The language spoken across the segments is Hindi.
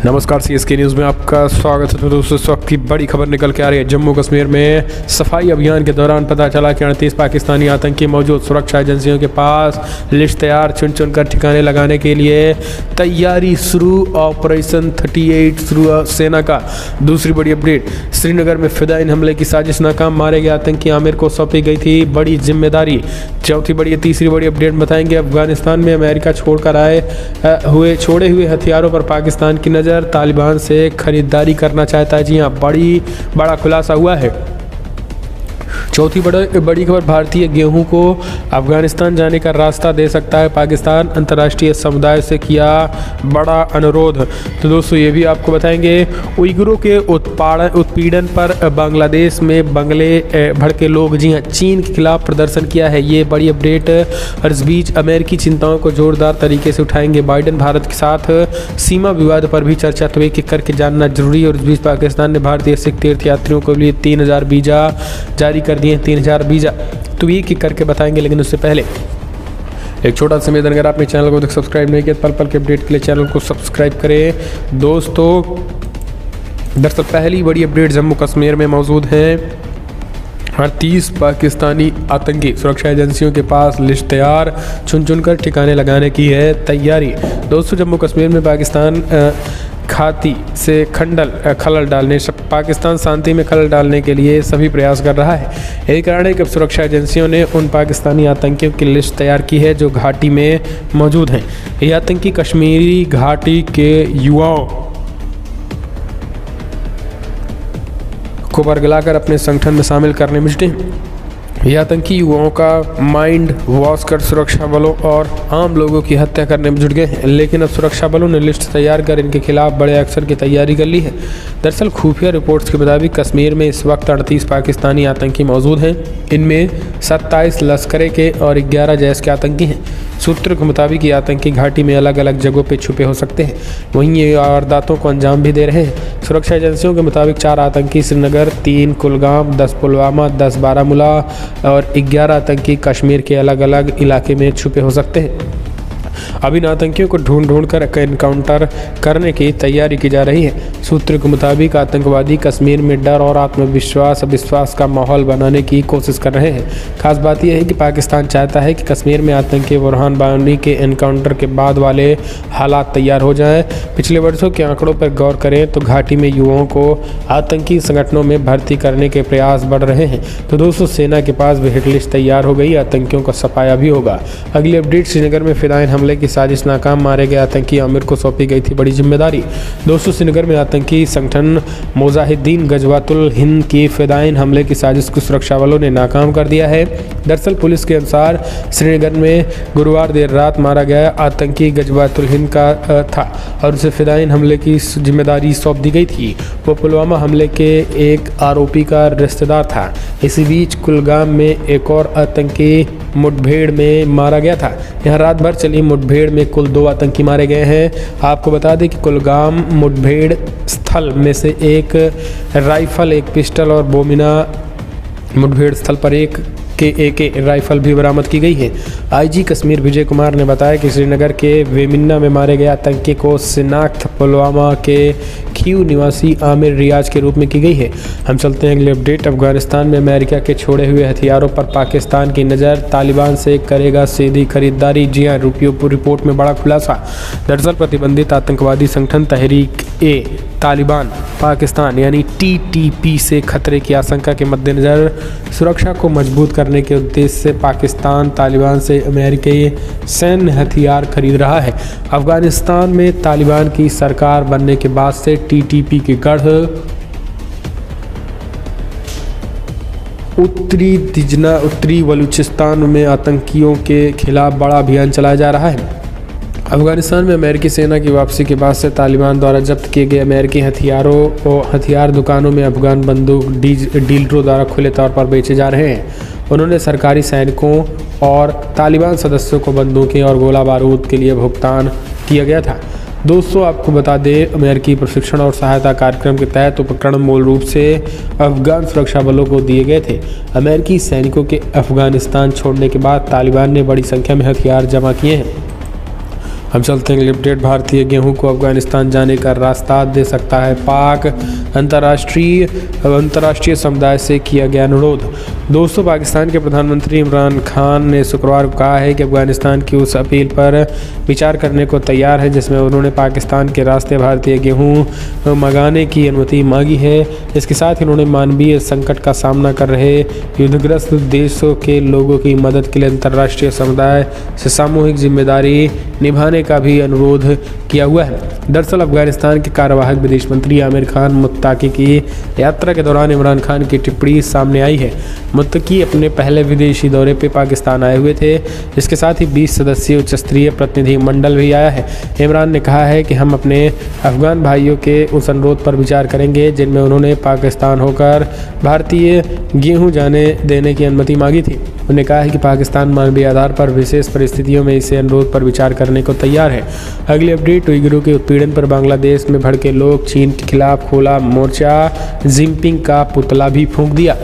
नमस्कार, CSK न्यूज़ में आपका स्वागत है। तो दोस्तों, इस वक्त की बड़ी खबर निकल के आ रही है। जम्मू कश्मीर में सफाई अभियान के दौरान पता चला कि 38 पाकिस्तानी आतंकी मौजूद। सुरक्षा एजेंसियों के पास लिस्ट तैयार, चुन चुन कर ठिकाने लगाने के लिए तैयारी शुरू। ऑपरेशन 38 शुरू। सेना का दूसरी बड़ी अपडेट, श्रीनगर में फिदायीन हमले की साजिश नाकाम, मारे गए आतंकी आमिर को सौंपी गई थी बड़ी जिम्मेदारी। तीसरी बड़ी अपडेट बताएंगे, अफगानिस्तान में अमेरिका छोड़े हुए हथियारों पर पाकिस्तान की नज़र, तालिबान से खरीदारी करना चाहता है। जी हाँ, बड़ा खुलासा हुआ है। चौथी बड़ी खबर, भारतीय गेहूं को अफगानिस्तान जाने का रास्ता दे सकता है पाकिस्तान, अंतर्राष्ट्रीय समुदाय से किया बड़ा अनुरोध। तो दोस्तों, ये भी आपको बताएंगे। उइगुरों के उत्पीड़न पर बांग्लादेश में भड़के लोग, जी हाँ, चीन के खिलाफ प्रदर्शन किया है। ये बड़ी अपडेट। और इस बीच अमेरिकी चिंताओं को जोरदार तरीके से उठाएंगे बाइडेन। भारत के साथ सीमा विवाद पर भी चर्चा, तो एक एक करके जानना जरूरी है। और इस बीच पाकिस्तान ने भारतीय सिख तीर्थयात्रियों के लिए 3000 वीज़ा जारी कर दिए। 3000 वीज़ा, तो ये एक करके बताएंगे। लेकिन उससे पहले एक छोटा सा निवेदन, अगर आपने चैनल को सब्सक्राइब नहीं किया, पल पल के अपडेट के लिए चैनल को सब्सक्राइब करें। दोस्तों, दरअसल पहली बड़ी अपडेट जम्मू कश्मीर में मौजूद है। 38 पाकिस्तानी आतंकी, सुरक्षा एजेंसियों के पास लिस्ट तैयार, चुन चुन कर ठिकाने लगाने की है तैयारी। दोस्तों, जम्मू कश्मीर में पाकिस्तान खाती से खलल डालने पाकिस्तान शांति में खलल डालने के लिए सभी प्रयास कर रहा है। यही कारण है कि अब सुरक्षा एजेंसियों ने उन पाकिस्तानी आतंकियों की लिस्ट तैयार की है जो घाटी में मौजूद हैं। ये आतंकी कश्मीरी घाटी के युवाओं को बरगलाकर अपने संगठन में शामिल करने में जुटे हैं। ये आतंकी युवाओं का माइंड वॉश कर सुरक्षा बलों और आम लोगों की हत्या करने में जुट गए हैं। लेकिन अब सुरक्षा बलों ने लिस्ट तैयार कर इनके खिलाफ बड़े एक्शन की तैयारी कर ली है। दरअसल खुफिया रिपोर्ट्स के मुताबिक कश्मीर में इस वक्त 38 पाकिस्तानी आतंकी मौजूद हैं। इनमें 27 लश्कर के और 11 जैश के आतंकी हैं। सूत्रों के मुताबिक ये आतंकी घाटी में अलग अलग जगहों पर छुपे हो सकते हैं, वहीं ये वारदातों को अंजाम भी दे रहे हैं। सुरक्षा एजेंसियों के मुताबिक 4 आतंकी श्रीनगर, 3 कुलगाम, 10 पुलवामा, 10 बारामूला और 11 आतंकी कश्मीर के अलग अलग इलाके में छुपे हो सकते हैं। अब इन आतंकियों को ढूंढ कर एनकाउंटर करने की तैयारी की जा रही है। सूत्रों के मुताबिक आतंकवादी कश्मीर में डर और अविश्वास का माहौल बनाने की कोशिश कर रहे हैं। खास बात यह है कि पाकिस्तान चाहता है कि कश्मीर में आतंकी बुरहान वानी के एनकाउंटर के बाद वाले हालात तैयार हो जाएं। पिछले वर्षों के आंकड़ों पर गौर करें तो घाटी में युवाओं को आतंकी संगठनों में भर्ती करने के प्रयास बढ़ रहे हैं। तो दोस्तों, सेना के पास भी हिट लिस्ट तैयार हो गई, आतंकियों का सफाया भी होगा। अगली अपडेट, श्रीनगर में फिदायीन हमले की साजिश नाकाम, मारे गए आतंकी आमिर को सौंपी गई थी बड़ी जिम्मेदारी। दोस्तों, श्रीनगर में आतंकी संगठन मुजाहिदीन गजवातुल हिंद की फिदायीन हमले की साजिश को सुरक्षा बलों ने नाकाम कर दिया है। दरअसल पुलिस के अनुसार श्रीनगर में गुरुवार देर रात मारा गया आतंकी गजवातुल हिंद का था और उसे फिदायीन हमले की जिम्मेदारी सौंप दी गई थी। वो पुलवामा हमले के एक आरोपी का रिश्तेदार था। इसी बीच कुलगाम में एक और आतंकी मुठभेड़ में मारा गया था। यहाँ रात भर चली मुठभेड़ में कुल 2 आतंकी मारे गए हैं। आपको बता दें कि कुलगाम मुठभेड़ स्थल में से एक राइफल, एक पिस्टल और बोमिना मुठभेड़ स्थल पर एक AK राइफल भी बरामद की गई है। IG कश्मीर विजय कुमार ने बताया कि श्रीनगर के वेमिन्ना में मारे गए आतंकी को शिनाख्त पुलवामा के खीव निवासी आमिर रियाज के रूप में की गई है। हम चलते हैं अगले अपडेट। अफगानिस्तान में अमेरिका के छोड़े हुए हथियारों पर पाकिस्तान की नज़र, तालिबान से करेगा सीधी खरीदारी। जी हाँ, रिपोर्ट में बड़ा खुलासा। दरअसल प्रतिबंधित आतंकवादी संगठन तहरीक-ए-तालिबान पाकिस्तान यानी TTP से खतरे की आशंका के मद्देनज़र सुरक्षा को मजबूत करने के उद्देश्य से पाकिस्तान तालिबान से अमेरिकी सैन्य हथियार खरीद रहा है। अफगानिस्तान में तालिबान की सरकार बनने के बाद से TTP के गढ़ उत्तरी बलूचिस्तान में आतंकियों के खिलाफ बड़ा अभियान चलाया जा रहा है। अफगानिस्तान में अमेरिकी सेना की वापसी के बाद से तालिबान द्वारा जब्त किए गए अमेरिकी हथियारों को हथियार दुकानों में अफगान बंदूक डीलरों द्वारा खुले तौर पर बेचे जा रहे हैं। उन्होंने सरकारी सैनिकों और तालिबान सदस्यों को बंदूकें और गोला बारूद के लिए भुगतान किया गया था। दोस्तों, आपको बता दें, अमेरिकी प्रशिक्षण और सहायता कार्यक्रम के तहत उपकरण मूल रूप से अफगान सुरक्षा बलों को दिए गए थे। अमेरिकी सैनिकों के अफगानिस्तान छोड़ने के बाद तालिबान ने बड़ी संख्या में हथियार जमा किए हैं। हम चलते हैं अगली अपडेट। भारतीय गेहूं को अफगानिस्तान जाने का रास्ता दे सकता है पाक, अंतर्राष्ट्रीय समुदाय से किया गया अनुरोध। दोस्तों, पाकिस्तान के प्रधानमंत्री इमरान खान ने शुक्रवार को कहा है कि अफगानिस्तान की उस अपील पर विचार करने को तैयार है जिसमें उन्होंने पाकिस्तान के रास्ते भारतीय गेहूं मंगाने की अनुमति मांगी है। इसके साथ ही उन्होंने मानवीय संकट का सामना कर रहे युद्धग्रस्त देशों के लोगों की मदद के लिए अंतर्राष्ट्रीय समुदाय से सामूहिक जिम्मेदारी निभाने का भी अनुरोध किया हुआ है। दरअसल अफगानिस्तान के कार्यवाहक विदेश मंत्री आमिर खान मुत्ताकी की यात्रा के दौरान इमरान खान की टिप्पणी सामने आई है। मुत्ताकी अपने पहले विदेशी दौरे पर पाकिस्तान आए हुए थे। इसके साथ ही 20 सदस्यीय उच्च स्तरीय प्रतिनिधि मंडल भी आया है। इमरान ने कहा है कि हम अपने अफगान भाइयों के उस अनुरोध पर विचार करेंगे जिनमें उन्होंने पाकिस्तान होकर भारतीय गेहूं जाने देने की अनुमति मांगी थी। उन्होंने कहा है कि पाकिस्तान मानवीय आधार पर विशेष परिस्थितियों में इसे अनुरोध पर विचार करने को तैयार है। अगली अपडेट, उइगुरों के उत्पीड़न पर बांग्लादेश में भड़के लोग, चीन के खिलाफ खोला मोर्चा, जिनपिंग का पुतला भी फूंक दिया।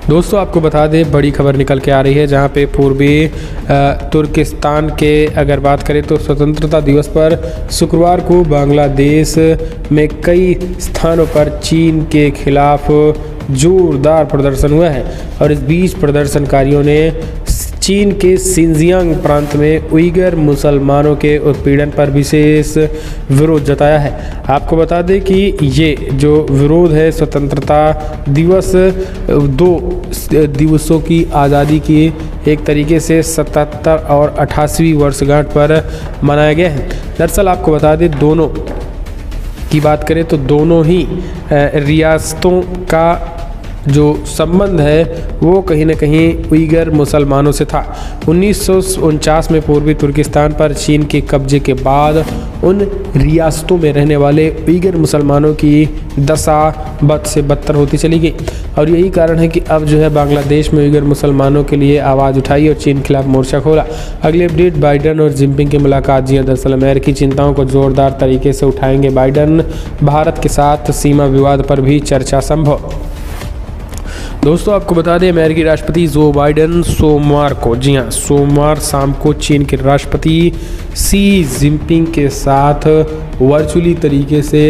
दोस्तों, आपको बता दें बड़ी खबर निकल के आ रही है जहां पे पूर्वी तुर्किस्तान के अगर बात करें तो स्वतंत्रता दिवस पर शुक्रवार को बांग्लादेश में कई स्थानों पर चीन के खिलाफ जोरदार प्रदर्शन हुआ है और इस बीच प्रदर्शनकारियों ने चीन के सिंजियांग प्रांत में उइगर मुसलमानों के उत्पीड़न पर विशेष विरोध जताया है। आपको बता दें कि ये जो विरोध है स्वतंत्रता दिवस 2 दिवसों की आज़ादी की एक तरीके से 77 और 88वीं वर्षगांठ पर मनाया गया है। दरअसल आपको बता दें दोनों की बात करें तो दोनों ही रियासतों का जो संबंध है वो कहीं न कहीं उइगर मुसलमानों से था। 1949 में पूर्वी तुर्किस्तान पर चीन के कब्जे के बाद उन रियासतों में रहने वाले उइगर मुसलमानों की दशा बद से बदतर होती चली गई और यही कारण है कि अब जो है बांग्लादेश में उइगर मुसलमानों के लिए आवाज़ उठाई और चीन के खिलाफ मोर्चा खोला। अगली अपडेट, बाइडन और जिनपिंग की मुलाकात। जी दरअसल अमेरिकी चिंताओं को जोरदार तरीके से उठाएंगे बाइडन, भारत के साथ सीमा विवाद पर भी चर्चा संभव। दोस्तों, आपको बता दें अमेरिकी राष्ट्रपति जो बाइडन सोमवार को, जी हाँ सोमवार शाम को चीन के राष्ट्रपति शी जिनपिंग के साथ वर्चुअली तरीके से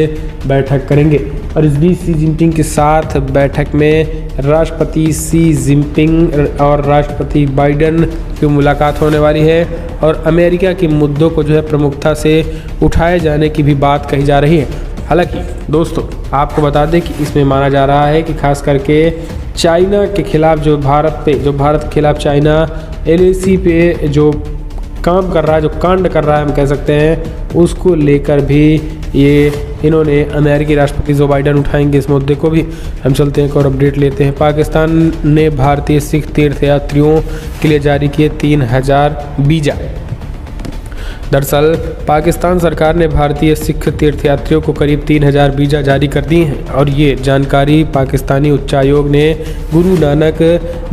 बैठक करेंगे और इस बीच शी जिनपिंग के साथ बैठक में राष्ट्रपति शी जिनपिंग और राष्ट्रपति बाइडन की मुलाकात होने वाली है और अमेरिका के मुद्दों को जो है प्रमुखता से उठाए जाने की भी बात कही जा रही है। हालांकि दोस्तों, आपको बता दें कि इसमें माना जा रहा है कि खास करके चाइना के खिलाफ जो भारत के खिलाफ चाइना LAC पे जो काम कर रहा है, जो कांड कर रहा है हम कह सकते हैं, उसको लेकर भी ये इन्होंने अमेरिकी राष्ट्रपति जो बाइडन उठाएंगे इस मुद्दे को भी। हम चलते हैं एक और अपडेट लेते हैं। पाकिस्तान ने भारतीय सिख तीर्थयात्रियों के लिए जारी किए 3000 वीज़ा। दरअसल पाकिस्तान सरकार ने भारतीय सिख तीर्थयात्रियों को करीब 3000 वीज़ा जारी कर दिए हैं और ये जानकारी पाकिस्तानी उच्चायोग ने गुरु नानक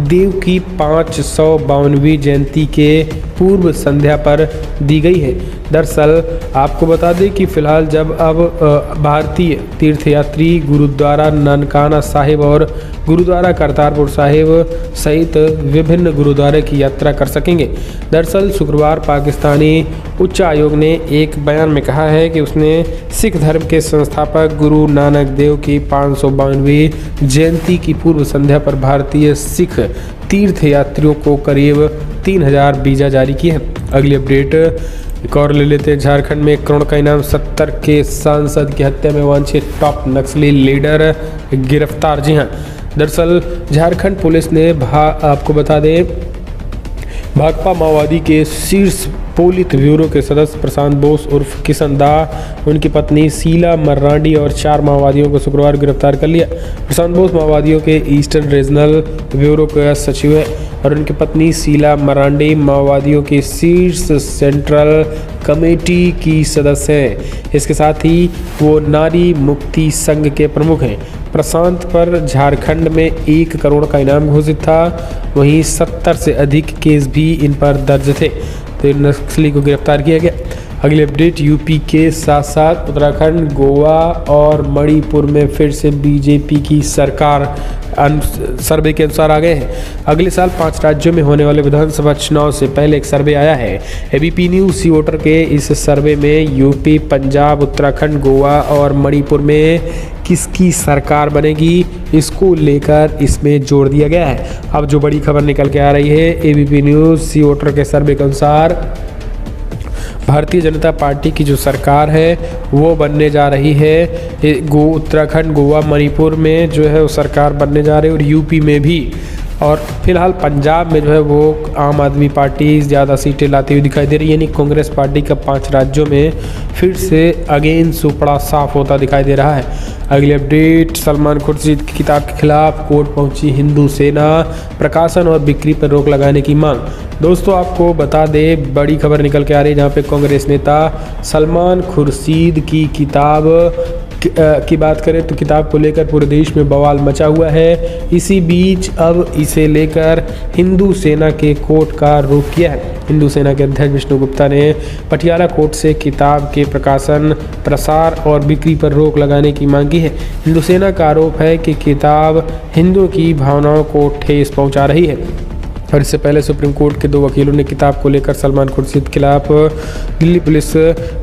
देव की 552वीं जयंती के पूर्व संध्या पर दी गई है। दरअसल आपको बता दें कि फ़िलहाल जब अब भारतीय तीर्थयात्री गुरुद्वारा ननकाना साहिब और गुरुद्वारा करतारपुर साहिब सहित विभिन्न गुरुद्वारे की यात्रा कर सकेंगे। दरअसल शुक्रवार पाकिस्तानी उच्च आयोग ने एक बयान में कहा है कि उसने सिख धर्म के संस्थापक गुरु नानक देव की 552वीं जयंती की पूर्व संध्या पर भारतीय सिख तीर्थयात्रियों को करीब 3000 वीज़ा जारी किए हैं। अगली अपडेट एक और ले लेते हैं। झारखंड में 1 करोड़ का इनाम, 70 के सांसद की हत्या में वांछित टॉप नक्सली लीडर गिरफ्तार। जी हाँ, दरअसल झारखंड पुलिस ने आपको बता दें भाकपा माओवादी के शीर्ष पोलित ब्यूरो के सदस्य प्रशांत बोस उर्फ किशन दाह, उनकी पत्नी शीला मर्रांडी और 4 माओवादियों को शुक्रवार गिरफ्तार कर लिया। प्रशांत बोस माओवादियों के ईस्टर्न रीजनल ब्यूरो का सचिव है और उनकी पत्नी शीला मर्रांडी माओवादियों की शीर्ष सेंट्रल कमेटी की सदस्य हैं। इसके साथ ही वो नारी मुक्ति संघ के प्रमुख हैं। प्रशांत पर झारखंड में 1 करोड़ का इनाम घोषित था, वहीं 70 से अधिक केस भी इन पर दर्ज थे। तो नक्सली को गिरफ्तार किया गया। अगली अपडेट, यूपी के साथ साथ उत्तराखंड, गोवा और मणिपुर में फिर से बीजेपी की सरकार सर्वे के अनुसार आ गए हैं। अगले साल 5 राज्यों में होने वाले विधानसभा चुनाव से पहले एक सर्वे आया है। एबीपी न्यूज़ सी वोटर के इस सर्वे में यूपी, पंजाब, उत्तराखंड, गोवा और मणिपुर में किसकी सरकार बनेगी, इसको लेकर इसमें जोड़ दिया गया है। अब जो बड़ी खबर निकल के आ रही है, एबीपी न्यूज़ सी वोटर के सर्वे के अनुसार भारतीय जनता पार्टी की जो सरकार है वो बनने जा रही है। उत्तराखंड, गोवा, मणिपुर में जो है वो सरकार बनने जा रही है और यूपी में भी। और फिलहाल पंजाब में जो है वो आम आदमी पार्टी ज़्यादा सीटें लाती हुई दिखाई दे रही है, यानी कांग्रेस पार्टी का 5 राज्यों में फिर से अगेन सुपड़ा साफ होता दिखाई दे रहा है। अगली अपडेट, सलमान खुर्शीद की किताब के खिलाफ कोर्ट पहुंची हिंदू सेना, प्रकाशन और बिक्री पर रोक लगाने की मांग। दोस्तों आपको बता दें, बड़ी खबर निकल के आ रही है जहां पे कांग्रेस नेता सलमान खुर्शीद की किताब की बात करें तो किताब को लेकर पूरे देश में बवाल मचा हुआ है। इसी बीच अब इसे लेकर हिंदू सेना के कोर्ट का रुख किया है। हिंदू सेना के अध्यक्ष विष्णु गुप्ता ने पटियाला कोर्ट से किताब के प्रकाशन, प्रसार और बिक्री पर रोक लगाने की मांग की है। हिंदू सेना का आरोप है कि किताब हिंदुओं की भावनाओं को ठेस पहुंचा रही है। और इससे पहले सुप्रीम कोर्ट के 2 वकीलों ने किताब को लेकर सलमान खुर्शीद के खिलाफ दिल्ली पुलिस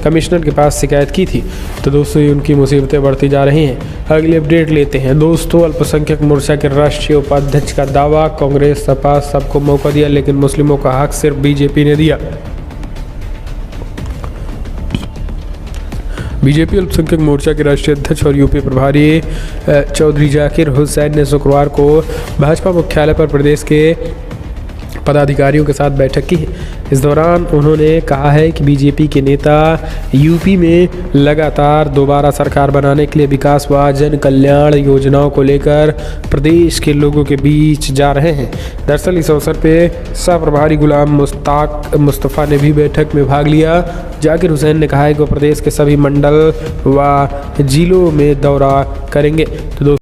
कमिश्नर के पास शिकायत की थी। तो दोस्तों ये उनकी मुसीबतें बढ़ती जा रही हैं। अगली अपडेट लेते हैं दोस्तों, अल्पसंख्यक मोर्चा के राष्ट्रीय उपाध्यक्ष का दावा, कांग्रेस, सपा सबको मौका दिया लेकिन मुस्लिमों का हक सिर्फ बीजेपी ने दिया। बीजेपी अल्पसंख्यक मोर्चा के राष्ट्रीय अध्यक्ष और यूपी प्रभारी चौधरी जाकिर हुसैन ने शुक्रवार को भाजपा मुख्यालय पर प्रदेश के पदाधिकारियों के साथ बैठक की। इस दौरान उन्होंने कहा है कि बीजेपी के नेता यूपी में लगातार दोबारा सरकार बनाने के लिए विकास व जन कल्याण योजनाओं को लेकर प्रदेश के लोगों के बीच जा रहे हैं। दरअसल इस अवसर पे सह प्रभारी गुलाम मुस्तफ़ा ने भी बैठक में भाग लिया। जाकिर हुसैन ने कहा है कि वो प्रदेश के सभी मंडल व जिलों में दौरा करेंगे। तो